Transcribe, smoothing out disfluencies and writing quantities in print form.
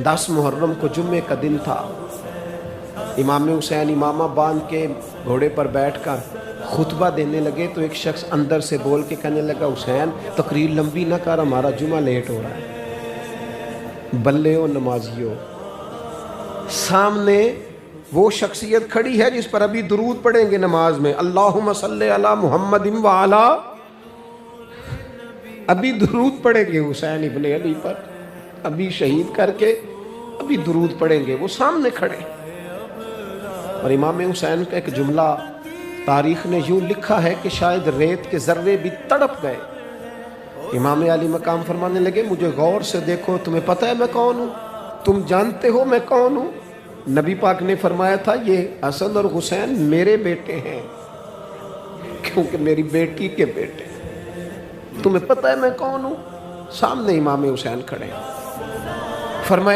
10 मुहर्रम को जुम्मे का दिन था। इमाम हुसैन इमामा बांध के घोड़े पर बैठकर खुतबा देने लगे तो एक शख्स अंदर से बोल के कहने लगा, हुसैन तकरीर लंबी ना कर, हमारा जुमा लेट हो रहा है। बल्ले ओ नमाजियों, सामने वो शख्सियत खड़ी है जिस पर अभी दुरूद पढ़ेंगे नमाज में, अल्लाहुम्मा सल्ले अला मुहम्मदिन व अला, अभी दुरूद पढ़ेंगे हुसैन इब्ने अली पर, अभी शहीद करके अभी दुरूद पढ़ेंगे, वो सामने खड़े। और इमाम हुसैन का एक जुमला तारीख ने यूं लिखा है कि शायद रेत के जर्रे भी तड़प गए। इमाम अली मकाम फरमाने लगे, मुझे गौर से देखो, तुम्हें पता है मैं कौन हूँ, तुम जानते हो मैं कौन हूँ? नबी पाक ने फरमाया था, ये हसन और हुसैन मेरे बेटे हैं, क्योंकि मेरी बेटी के बेटे। तुम्हें पता है मैं कौन हूँ? सामने इमाम हुसैन खड़े। फरमाया